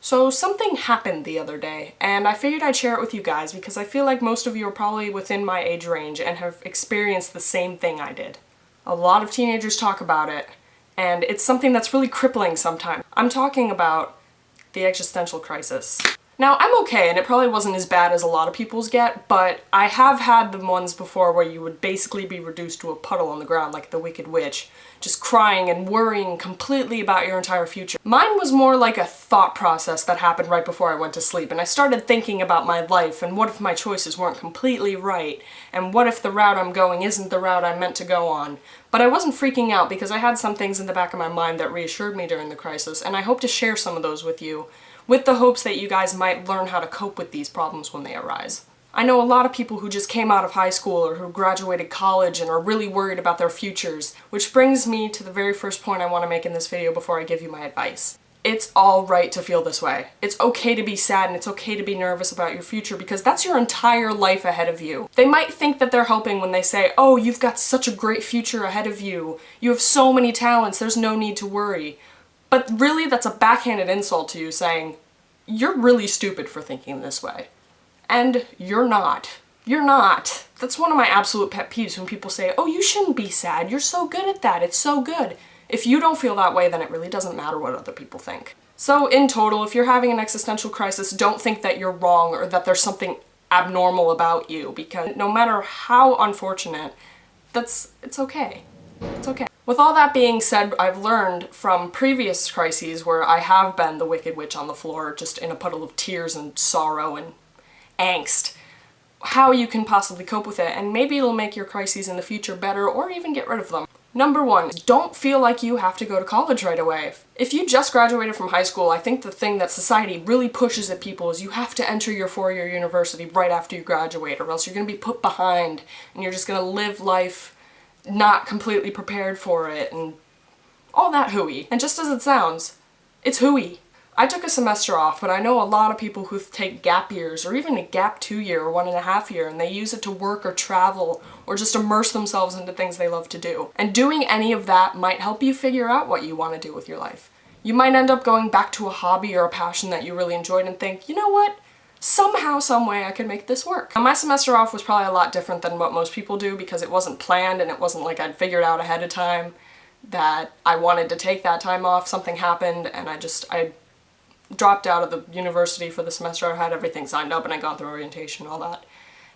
So something happened the other day, and I figured I'd share it with you guys because I feel like most of you are probably within my age range and have experienced the same thing I did. A lot of teenagers talk about it, and it's something that's really crippling sometimes. I'm talking about the existential crisis. Now, I'm okay, and it probably wasn't as bad as a lot of people's get, but I have had the ones before where you would basically be reduced to a puddle on the ground like the Wicked Witch, just crying and worrying completely about your entire future. Mine was more like a thought process that happened right before I went to sleep, and I started thinking about my life, and what if my choices weren't completely right, and what if the route I'm going isn't the route I'm meant to go on. But I wasn't freaking out because I had some things in the back of my mind that reassured me during the crisis, and I hope to share some of those with you, with the hopes that you guys might learn how to cope with these problems when they arise. I know a lot of people who just came out of high school or who graduated college and are really worried about their futures, which brings me to the very first point I want to make in this video before I give you my advice. It's all right to feel this way. It's okay to be sad and it's okay to be nervous about your future because that's your entire life ahead of you. They might think that they're helping when they say, oh, you've got such a great future ahead of you. You have so many talents, there's no need to worry. But really, that's a backhanded insult to you saying, you're really stupid for thinking this way. And you're not. You're not. That's one of my absolute pet peeves when people say, oh, you shouldn't be sad. You're so good at that. It's so good. If you don't feel that way, then it really doesn't matter what other people think. So in total, if you're having an existential crisis, don't think that you're wrong or that there's something abnormal about you, because no matter how unfortunate, it's okay. It's okay. With all that being said, I've learned from previous crises where I have been the Wicked Witch on the floor, just in a puddle of tears and sorrow and angst, how you can possibly cope with it, and maybe it'll make your crises in the future better or even get rid of them. Number one, don't feel like you have to go to college right away. If you just graduated from high school, I think the thing that society really pushes at people is you have to enter your four-year university right after you graduate, or else you're going to be put behind and you're just going to live life not completely prepared for it, and all that hooey. And just as it sounds, it's hooey. I took a semester off, but I know a lot of people who take gap years, or even a gap 2-year or 1.5 year, and they use it to work or travel, or just immerse themselves into things they love to do. And doing any of that might help you figure out what you want to do with your life. You might end up going back to a hobby or a passion that you really enjoyed and think, you know what? Somehow, some way I could make this work. Now, my semester off was probably a lot different than what most people do because it wasn't planned and it wasn't like I'd figured out ahead of time that I wanted to take that time off. Something happened and I dropped out of the university for the semester. I had everything signed up and I got through orientation and all that.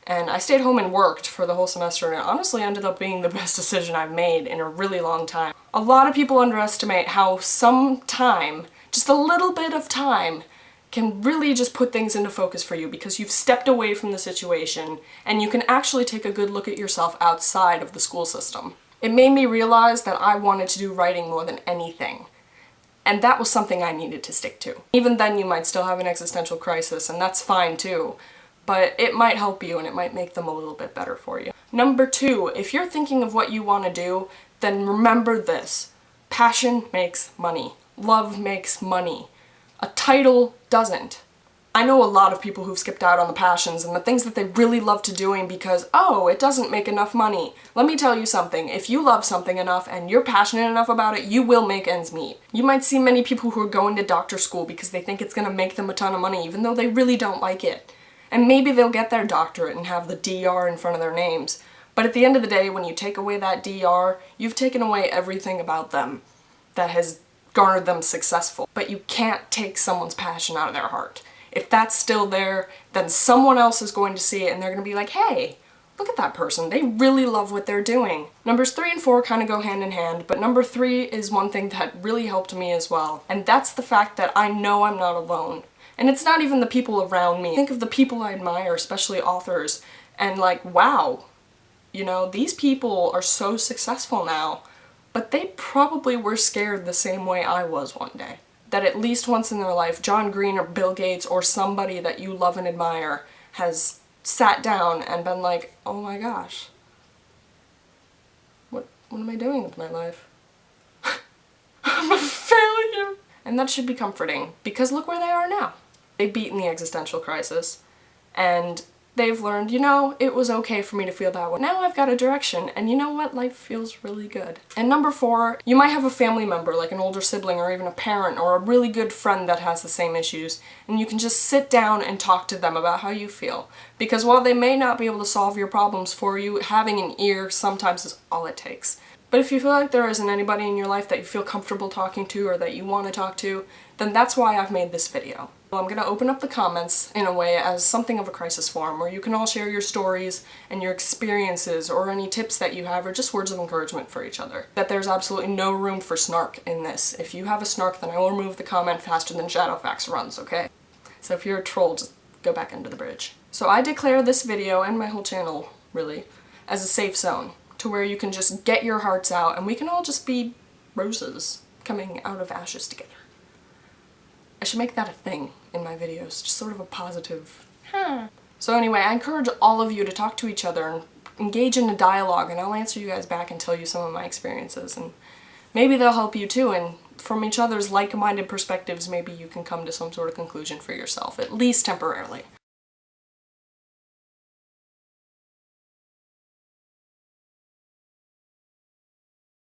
And I stayed home and worked for the whole semester, and it honestly ended up being the best decision I've made in a really long time. A lot of people underestimate how some time, just a little bit of time, can really just put things into focus for you because you've stepped away from the situation and you can actually take a good look at yourself outside of the school system. It made me realize that I wanted to do writing more than anything. And that was something I needed to stick to. Even then you might still have an existential crisis, and that's fine too, but it might help you and it might make them a little bit better for you. Number two, if you're thinking of what you want to do, then remember this. Passion makes money. Love makes money. A title doesn't. I know a lot of people who've skipped out on the passions and the things that they really love to doing because, oh, it doesn't make enough money. Let me tell you something, if you love something enough and you're passionate enough about it, you will make ends meet. You might see many people who are going to doctor school because they think it's gonna make them a ton of money even though they really don't like it. And maybe they'll get their doctorate and have the DR in front of their names. But at the end of the day, when you take away that DR, you've taken away everything about them that has garnered them successful. But you can't take someone's passion out of their heart. If that's still there, then someone else is going to see it and they're going to be like, hey, look at that person. They really love what they're doing. Numbers 3 and 4 kind of go hand in hand, but number 3 is one thing that really helped me as well. And that's the fact that I know I'm not alone. And it's not even the people around me. Think of the people I admire, especially authors, and like, wow, you know, these people are so successful now, but they probably were scared the same way I was one day. That at least once in their life, John Green or Bill Gates or somebody that you love and admire has sat down and been like, oh my gosh, what am I doing with my life? I'm a failure! And that should be comforting, because look where they are now. They've beaten the existential crisis, and they've learned, you know, it was okay for me to feel that way. Now I've got a direction, and you know what? Life feels really good. And number 4, you might have a family member, like an older sibling or even a parent or a really good friend that has the same issues, and you can just sit down and talk to them about how you feel. Because while they may not be able to solve your problems for you, having an ear sometimes is all it takes. But if you feel like there isn't anybody in your life that you feel comfortable talking to or that you want to talk to, then that's why I've made this video. I'm going to open up the comments in a way as something of a crisis forum where you can all share your stories and your experiences or any tips that you have or just words of encouragement for each other. That there's absolutely no room for snark in this. If you have a snark, then I will remove the comment faster than Shadowfax runs, okay? So if you're a troll, just go back under the bridge. So I declare this video, and my whole channel, really, as a safe zone, to where you can just get your hearts out and we can all just be roses coming out of ashes together. I should make that a thing in my videos, just sort of a positive. So anyway, I encourage all of you to talk to each other and engage in a dialogue, and I'll answer you guys back and tell you some of my experiences, and maybe they'll help you too, and from each other's like-minded perspectives, maybe you can come to some sort of conclusion for yourself, at least temporarily.